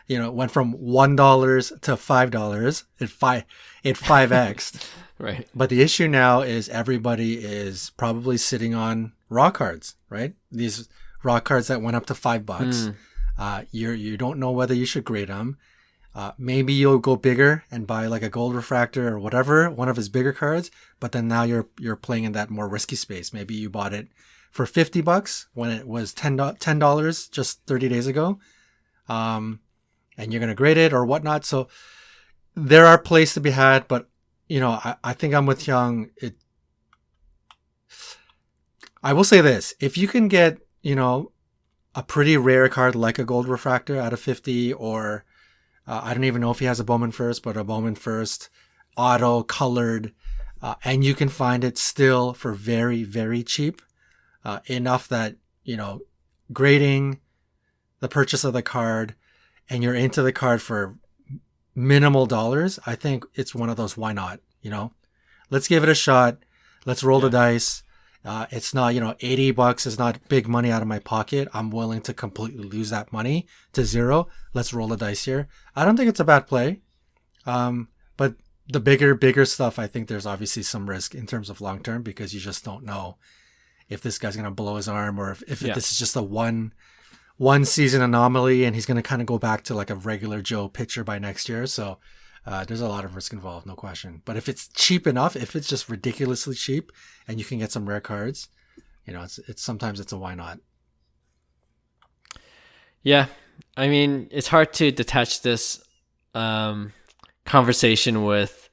went from $1 to $5, it 5x'd. Right. But the issue now is everybody is probably sitting on raw cards, right? These raw cards that went up to $5. You don't know whether you should grade them. Maybe you'll go bigger and buy like a gold refractor or whatever, one of his bigger cards. But then now you're playing in that more risky space. Maybe you bought it for $50 when it was $10 just 30 days ago. And you're going to grade it or whatnot. So there are plays to be had, but I think I'm with Hyung. I will say this: if you can get a pretty rare card like a gold refractor out of 50, or I don't even know if he has a Bowman First, but a Bowman First auto colored, and you can find it still for very, very cheap, enough that grading the purchase of the card, and you're into the card for minimal dollars, I think it's one of those why not, let's give it a shot. Let's roll the dice. It's not, $80 is not big money out of my pocket. I'm willing to completely lose that money to zero. Let's roll the dice here. I don't think it's a bad play. But the bigger stuff, I think there's obviously some risk in terms of long term, because you just don't know if this guy's going to blow his arm, or if this is just a one season anomaly and he's going to kind of go back to like a regular Joe pitcher by next year. So there's a lot of risk involved, no question. But if it's cheap enough, if it's just ridiculously cheap and you can get some rare cards, it's sometimes it's a why not. Yeah. I mean, it's hard to detach this conversation with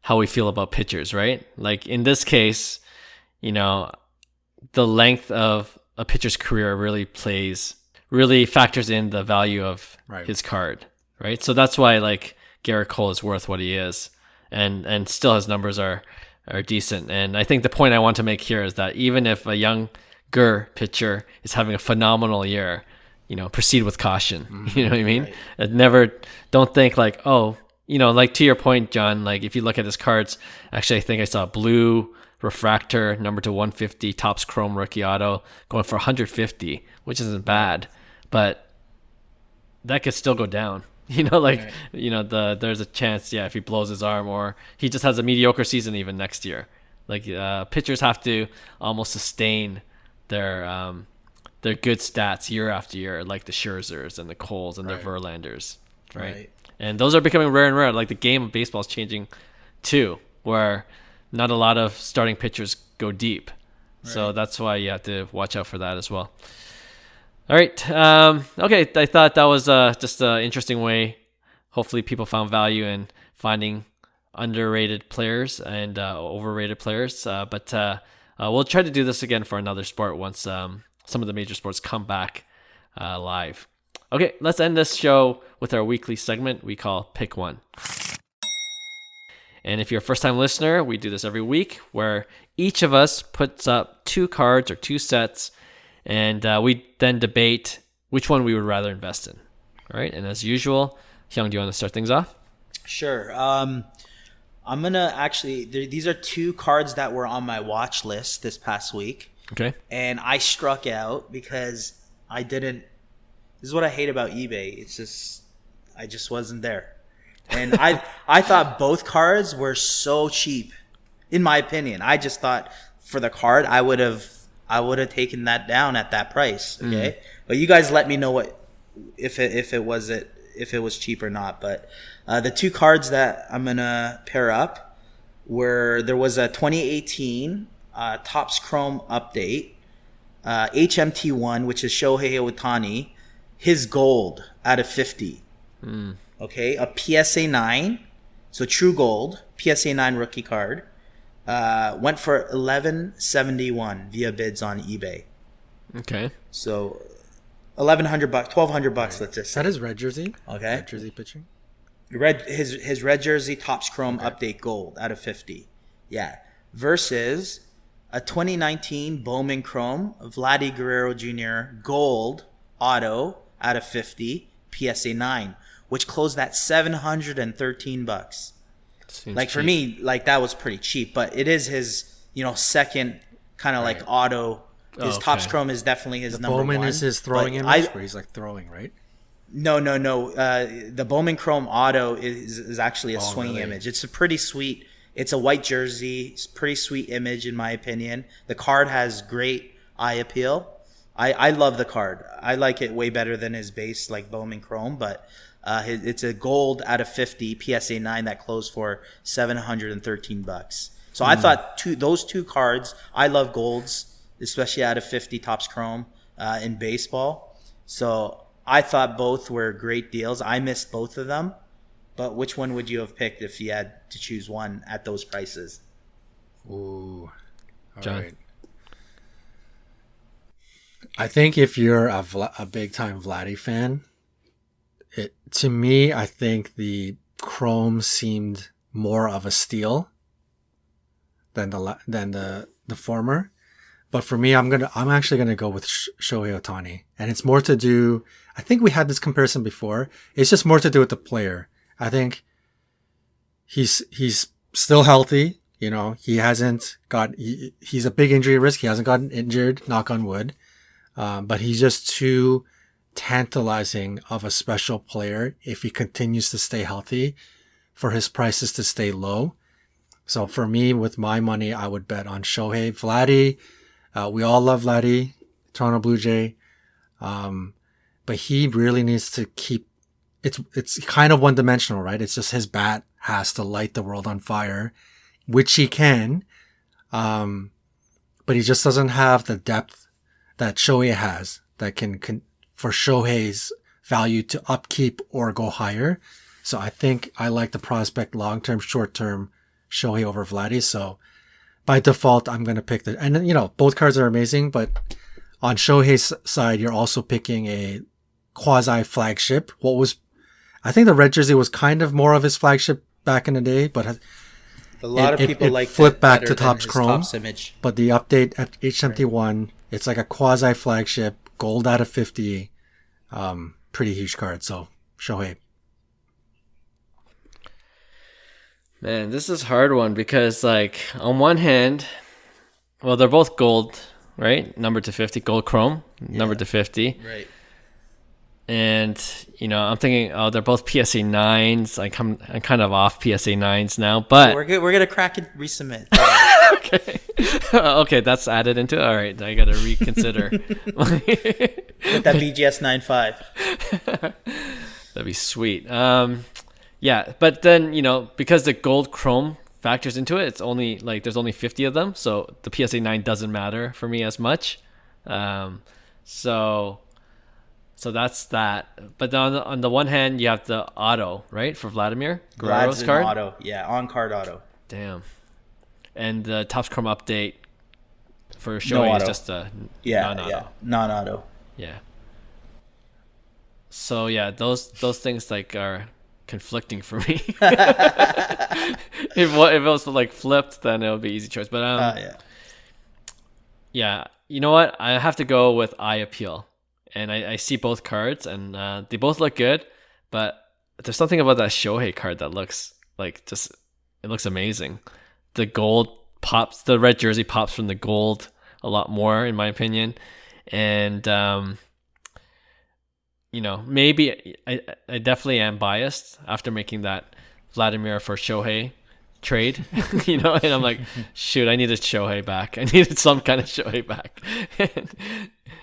how we feel about pitchers, right? Like in this case, the length of a pitcher's career really factors in the value of his card, right? So that's why like Garrett Cole is worth what he is, and still his numbers are decent. And I think the point I want to make here is that even if a younger pitcher is having a phenomenal year, proceed with caution. Mm-hmm. You know what I mean? Right. Don't think like, like to your point, John, like if you look at his cards, actually I think I saw blue refractor number to 150, Topps Chrome rookie auto going for 150, which isn't bad, but that could still go down. There's a chance, if he blows his arm or he just has a mediocre season even next year. Like pitchers have to almost sustain their good stats year after year, like the Scherzers and the Coles and the Verlanders, right? And those are becoming rare and rare. Like the game of baseball is changing too, where not a lot of starting pitchers go deep. Right. So that's why you have to watch out for that as well. All right. Okay. I thought that was just an interesting way. Hopefully people found value in finding underrated players and overrated players. But we'll try to do this again for another sport once some of the major sports come back live. Okay, let's end this show with our weekly segment we call Pick One. And if you're a first-time listener, we do this every week where each of us puts up 2 cards or 2 sets, and we then debate which one we would rather invest in. All right, and as usual, Hyung, do you want to start things off? Sure. I'm going to actually, these are 2 cards that were on my watch list this past week. Okay. And I struck out because this is what I hate about eBay. It's just, I just wasn't there. And I thought both cards were so cheap, in my opinion. I just thought for the card, I would have taken that down at that price. Okay. But you guys let me know if it was cheap or not. But the 2 cards that I'm going to pair up there was a 2018 Topps Chrome update, HMT1, which is Shohei Ohtani, his gold out of 50. Okay, a PSA 9, so true gold, PSA 9 rookie card, went for $1,171 via bids on eBay. Okay. So $1,100, $1,200, let's just say. That is red jersey. Okay. Red jersey pitching. his red jersey Topps Chrome update gold out of 50. Yeah. Versus a 2019 Bowman Chrome Vladdy Guerrero Jr. gold auto out of 50 PSA 9, which closed at $713. Seems like for cheap. me, like that was pretty cheap, but it is his, second kind of like auto. His Topps Chrome is definitely his number Bowman one. is his throwing image where he's like throwing, right? No. The Bowman Chrome Auto is actually a swing image. It's a pretty sweet. It's a white jersey. It's a pretty sweet image in my opinion. The card has great eye appeal. I love the card. I like it way better than his base like Bowman Chrome, but it's a gold out of 50 PSA 9 that closed for $713. So I thought those two cards. I love golds, especially out of 50 Topps Chrome in baseball. So I thought both were great deals. I missed both of them. But which one would you have picked if you had to choose one at those prices? Ooh. All John? right. I think if you're a big-time Vladdy fan, to me, I think the Chrome seemed more of a steal than the former. But for me, I'm actually gonna go with Shohei Ohtani, and it's more to do. I think we had this comparison before. It's just more to do with the player. I think he's still healthy. He hasn't got. He's a big injury risk. He hasn't gotten injured. Knock on wood. But he's just too tantalizing of a special player if he continues to stay healthy for his prices to stay low. So for me, with my money, I would bet on Shohei. Vladdy, we all love Vladdy, Toronto Blue Jay. But he really needs to keep, it's kind of one dimensional, right? It's just his bat has to light the world on fire, which he can. But he just doesn't have the depth that Shohei has that can for Shohei's value to upkeep or go higher. So I think I like the prospect long-term, short-term Shohei over Vladdy. So by default, I'm going to pick and both cards are amazing, but on Shohei's side, you're also picking a quasi flagship. I think the red jersey was kind of more of his flagship back in the day, but a lot of people like flipped back to Topps Chrome. Topps image. But the update at H71, it's like a quasi flagship, gold out of 50, pretty huge card. So Shohei. Man, this is a hard one because, on one hand, well, they're both gold, right? Numbered to 50, gold chrome, numbered to 50. Right. And, I'm thinking, they're both PSA 9s. I'm kind of off PSA 9s now, but... We're going to crack and resubmit. Okay. Okay, that's added into it. All right, I got to reconsider. With that BGS 9.5. That'd be sweet. Yeah, but then, because the gold chrome factors into it, it's only there's only 50 of them, so the PSA 9 doesn't matter for me as much. So that's that. But then on the one hand, you have the auto, right, for Vladimir Guerrero's card. Auto, yeah, on card auto. Damn. And the Topps Chrome update for Shohei is just a non-auto. Yeah, non-auto. Yeah. So yeah, those things are conflicting for me. if it was flipped, then it would be easy choice. But yeah, you know what? I have to go with eye appeal, and I see both cards, and they both look good. But there's something about that Shohei card that looks it looks amazing. The gold pops, the red jersey pops from the gold a lot more, in my opinion, and maybe I definitely am biased after making that Vladimir for Shohei trade, and I'm like, shoot, I needed Shohei back. I needed some kind of Shohei back.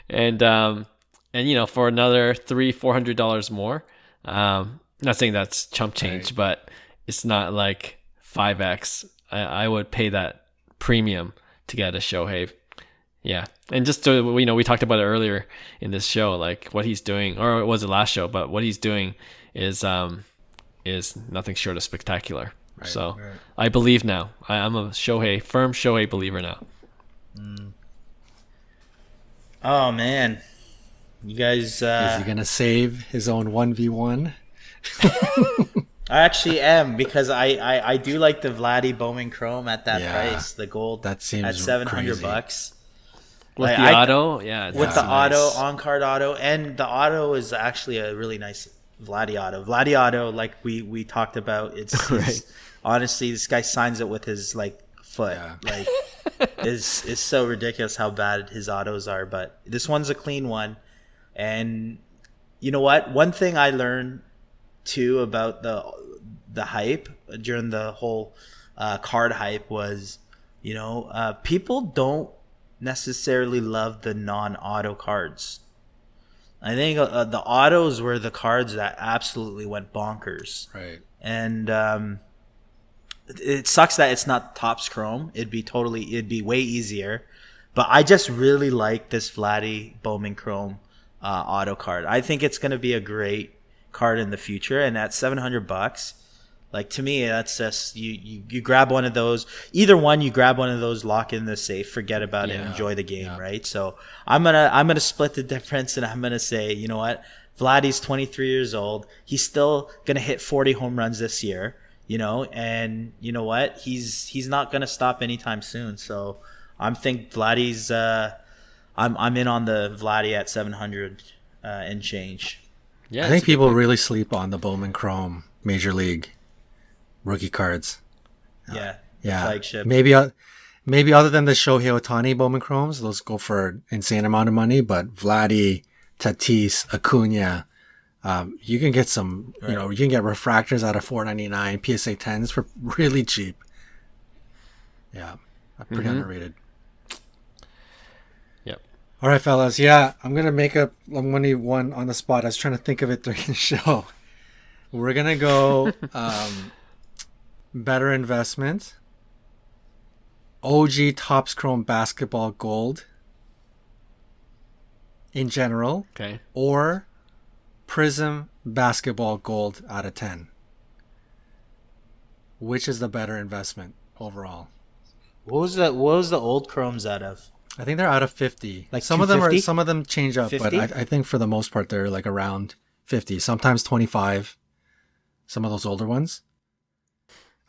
and for another $300-$400 more, not saying that's chump change, but it's not like 5x. I would pay that premium to get a Shohei. Yeah. And just to, we talked about it earlier in this show, what he's doing, or it was the last show, but what he's doing is nothing short of spectacular. Right, so right. I believe now. I'm a firm Shohei believer now. Oh man. You guys, is he going to save his own 1v1? I actually am, because I do like the Vladdy Bowman Chrome at that price. The gold that seems at $700 with the auto. Yeah, with the auto, on card auto, and the auto is actually a really nice Vladdy auto. Vladdy auto, like we talked about, it's right. Honestly, this guy signs it with his like foot. Yeah. Like is so ridiculous how bad his autos are. But this one's a clean one, and you know what? One thing I learned too about the hype during the whole card hype was, people don't necessarily love the non-auto cards. I think the autos were the cards that absolutely went bonkers. Right. And it sucks that it's not Topps Chrome. It'd be way easier. But I just really like this Vladdy Bowman Chrome auto card. I think it's going to be a great card in the future, and at $700, like, to me, that's just you grab one of those. Either one, you grab one of those, lock in the safe, forget about it, enjoy the game, right? So I'm gonna split the difference, and I'm gonna say, you know what, Vladdy's 23 years old. He's still gonna hit 40 home runs this year, and you know what, he's not gonna stop anytime soon. So I'm think Vladdy's. I'm in on the Vladdy at 700 and change. Yeah, I think people really sleep on the Bowman Chrome Major League rookie cards. Yeah. Flagship. Maybe other than the Shohei Ohtani Bowman Chromes, those go for an insane amount of money. But Vladdy, Tatis, Acuna, you can get some. Right. You can get refractors out of $4.99, PSA 10s for really cheap. Yeah, pretty underrated. All right, fellas. Yeah, I'm going to make up one on the spot. I was trying to think of it during the show. We're going to go better investment, OG Topps Chrome Basketball Gold in general, or Prism Basketball Gold out of 10. Which is the better investment overall? What was the old Chromes out of? I think they're out of 50. Like some of them change up, 50? But I think for the most part they're like around 50. Sometimes 25. Some of those older ones.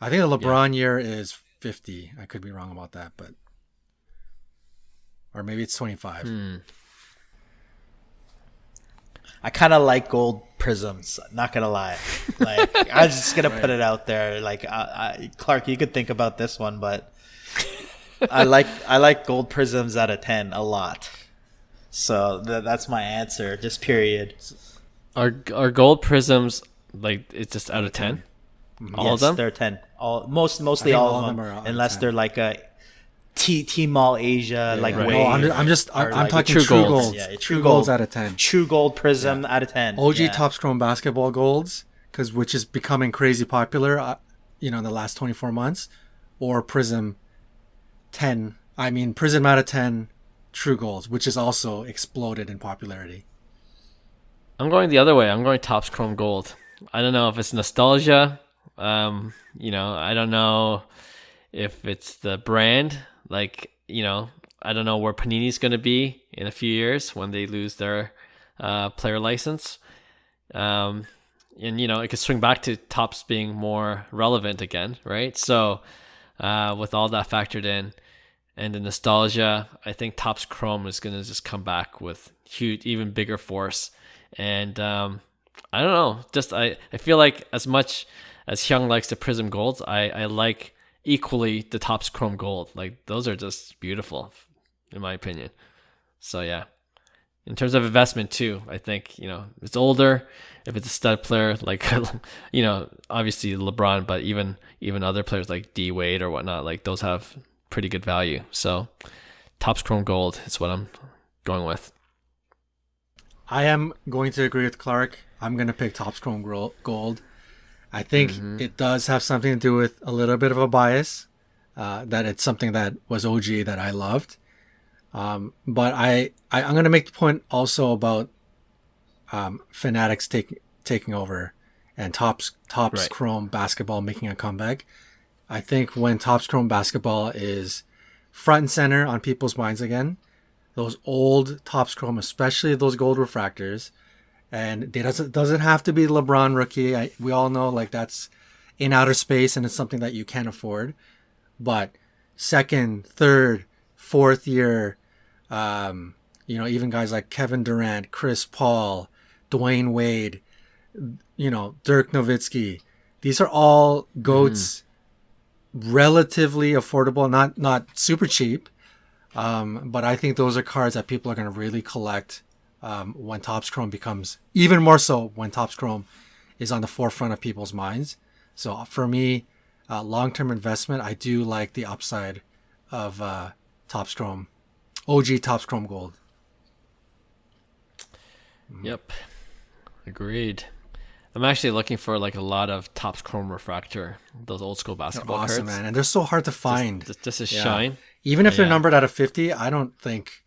I think the LeBron year is 50. I could be wrong about that, but or maybe it's 25. I kind of like gold prisms. Not gonna lie. Like I'm just gonna put it out there. Like Clark, you could think about this one, but. I like gold prisms out of 10 a lot, so that's my answer. Just period. Are gold prisms like it's just out of 10? All of them? They're 10. Mostly all of them are unless they're like a T Mall Asia way. No, I'm talking true golds. Yeah, true golds out of 10. True gold prism out of 10. OG Topps Chrome Basketball Golds, which is becoming crazy popular, in the last 24 months, or Prism. Prism out of 10 true golds, which has also exploded in popularity. I'm going the other way. I'm going Topps Chrome Gold. I don't know if it's nostalgia. I don't know if it's the brand. Like, I don't know where Panini's going to be in a few years when they lose their player license. And, it could swing back to Topps being more relevant again, right? So with all that factored in and the nostalgia, I think Topps Chrome is going to just come back with huge, even bigger force. And I don't know, I feel like as much as Hyung likes the Prism Golds, I like equally the Topps Chrome Gold. Like, those are just beautiful, in my opinion. So yeah, in terms of investment too, I think, it's older. If it's a stud player, like, obviously LeBron, but even other players like D Wade or whatnot, like those have pretty good value. So Topps Chrome Gold is what I'm going with. I am going to agree with Clark. I'm going to pick Topps Chrome Gold. I think it does have something to do with a little bit of a bias, that it's something that was OG that I loved. But I'm going to make the point also about Fanatics taking over and Topps Chrome Basketball making a comeback. I think when Topps Chrome Basketball is front and center on people's minds again, those old Topps Chrome, especially those gold refractors, And it doesn't have to be LeBron rookie. We all know like that's in outer space and it's something that you can't afford. But second, third, fourth year, even guys like Kevin Durant, Chris Paul, Dwayne Wade, Dirk Nowitzki. These are all GOATs, relatively affordable, not super cheap. But I think those are cards that people are going to really collect when Topps Chrome becomes, even more so when Topps Chrome is on the forefront of people's minds. So for me, long-term investment, I do like the upside of Topps Chrome, OG Topps Chrome Gold. Yep, agreed. I'm actually looking for like a lot of Topps Chrome Refractor, those old school basketball cards. Awesome, man, and they're so hard to find. This is shine. Even if they're numbered out of 50, I don't think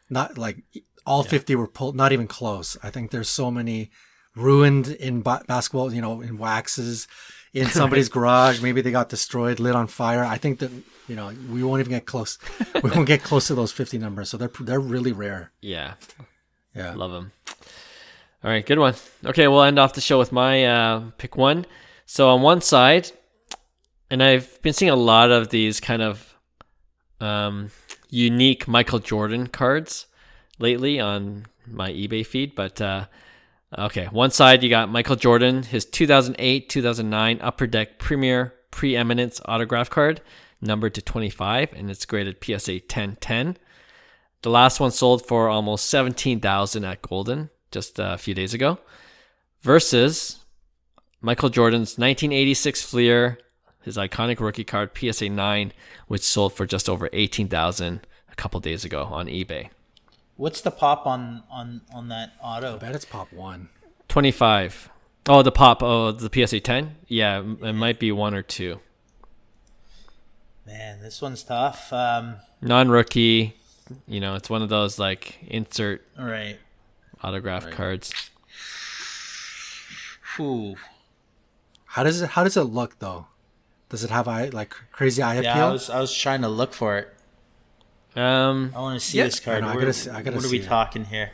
not like all 50 were pulled. Not even close. I think there's so many ruined in basketball. In waxes, in somebody's garage. Maybe they got destroyed, lit on fire. I think that we won't even get close. We won't get close to those 50 numbers. So they're really rare. Yeah. Love them. All right, good one. Okay, we'll end off the show with my pick one. So on one side, and I've been seeing a lot of these kind of unique Michael Jordan cards lately on my eBay feed. But okay, one side you got Michael Jordan, his 2008-2009 Upper Deck Premier Preeminence autograph card, numbered to 25, and it's graded PSA 1010. The last one sold for almost $17,000 at Golden just a few days ago. Versus Michael Jordan's 1986 Fleer, his iconic rookie card PSA 9, which sold for just over $18,000 a couple days ago on eBay. What's the pop on that auto? I bet it's pop 1. 25. Oh, the pop. Oh, the PSA 10? Yeah, it might be 1 or 2. Man, this one's tough. Non-rookie. It's one of those like insert right autograph cards. Ooh. How does it look though? Does it have crazy eye appeal? Yeah, I was trying to look for it. I want to see this card. I gotta what are we talking here?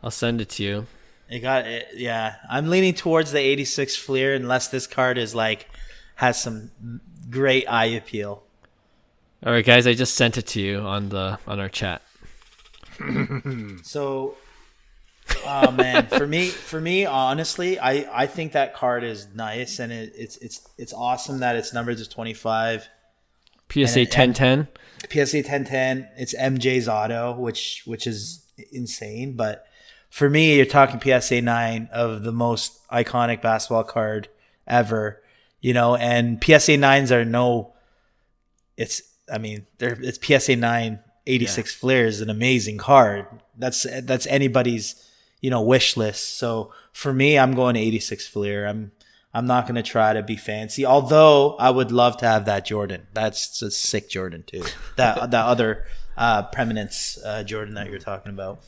I'll send it to you. Yeah. I'm leaning towards the 86 Fleer unless this card is has some great eye appeal. All right, guys, I just sent it to you on our chat. So, oh man, for me, honestly, I think that card is nice, and it's awesome that it's numbered as 25. PSA 1010. PSA 1010. It's MJ's auto, which is insane. But for me, you're talking PSA 9 of the most iconic basketball card ever. And PSA 9s are it's PSA 9 86 Fleer is an amazing card. That's anybody's, wish list. So for me, I'm going to 86 Fleer. I'm not going to try to be fancy, although I would love to have that Jordan. That's a sick Jordan too. That other preeminence Jordan that you're talking about.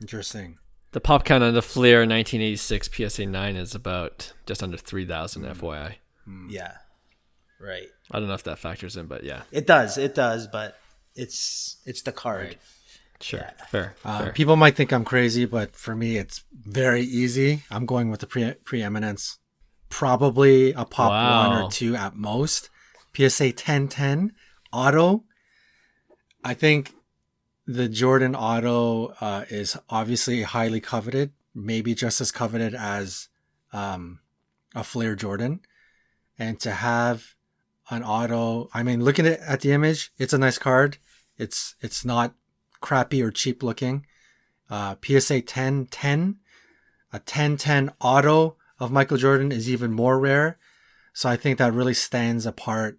Interesting. The pop count on the Fleer 1986 PSA 9 is about just under 3,000 FYI. Yeah. Right. I don't know if that factors in, but yeah. It does, but it's the card. Right. Sure. Yeah. Fair. People might think I'm crazy, but for me, it's very easy. I'm going with the preeminence. Probably a pop 1 or 2 at most. PSA 1010 auto. I think the Jordan auto is obviously highly coveted, maybe just as coveted as a Fleer Jordan. And to have an auto, looking at the image, it's a nice card. It's not crappy or cheap looking. PSA 1010, a 1010 auto of Michael Jordan is even more rare. So I think that really stands apart,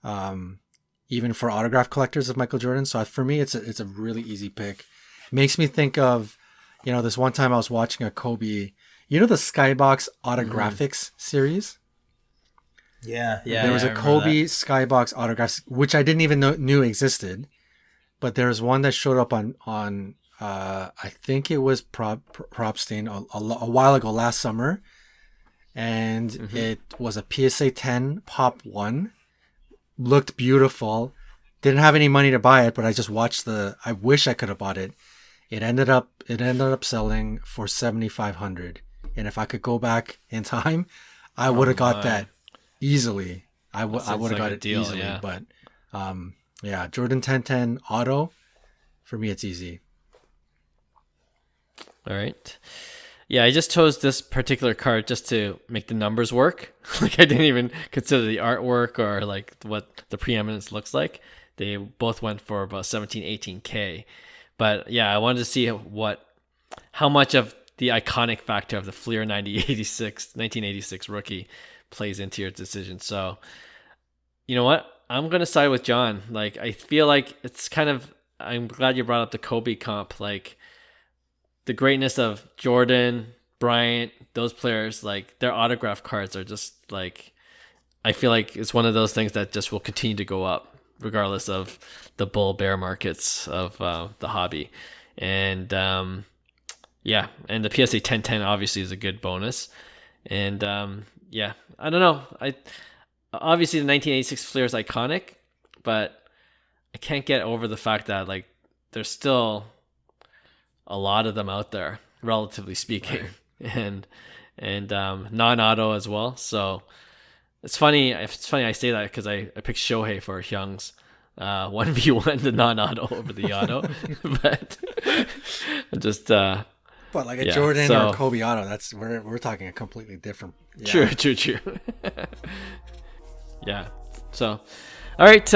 even for autograph collectors of Michael Jordan. So for me, it's a really easy pick. It makes me think of, this one time I was watching a Kobe, the Skybox Autographics series. Yeah. There was a Kobe Skybox autographs, which I didn't even knew existed, but there was one that showed up on I think it was Propstein a while ago, last summer, and it was a PSA 10 pop 1. Looked beautiful. Didn't have any money to buy it, but I just watched I wish I could have bought it. It ended up selling for $7,500. And if I could go back in time, I would have got that easily. I would have got it deal, easily. Yeah. But yeah, Jordan 1010 auto, for me, it's easy. All right. Yeah, I just chose this particular card just to make the numbers work. Like I didn't even consider the artwork or like what the preeminence looks like. They both went for about 17, 18K. But yeah, I wanted to see how much of the iconic factor of the Fleer 1986 rookie plays into your decision. So, you know what? I'm going to side with John. Like, I feel like it's kind of, I'm glad you brought up the Kobe comp. Like, the greatness of Jordan, Bryant, those players, like, their autograph cards are just like, I feel like it's one of those things that just will continue to go up regardless of the bull bear markets of the hobby. And yeah, and the PSA 1010 obviously is a good bonus. And yeah, I don't know. Obviously the 1986 Fleer is iconic, but I can't get over the fact that like there's still a lot of them out there, relatively speaking, right. and non-auto as well. So it's funny I say that because I picked Shohei for Hyung's 1v1, the non-auto over the auto, but just but like a Jordan or a Kobe auto, that's we're talking a completely different. Yeah. True. Yeah. So, all right.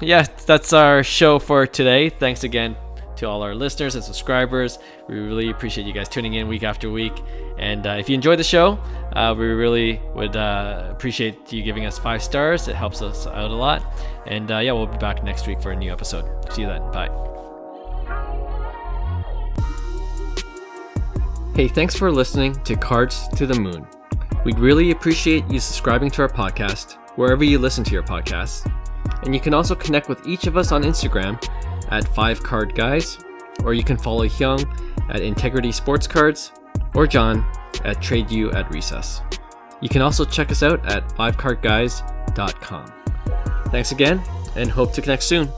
Yeah, that's our show for today. Thanks again to all our listeners and subscribers. We really appreciate you guys tuning in week after week. And if you enjoyed the show, we really would appreciate you giving us 5 stars. It helps us out a lot. And yeah, we'll be back next week for a new episode. See you then. Bye. Hey, thanks for listening to Cards to the Moon. We'd really appreciate you subscribing to our podcast wherever you listen to your podcasts. And you can also connect with each of us on Instagram at 5cardguys, or you can follow Hyung at Integrity Sports Cards, or John at TradeU at Recess. You can also check us out at 5cardguys.com. Thanks again, and hope to connect soon.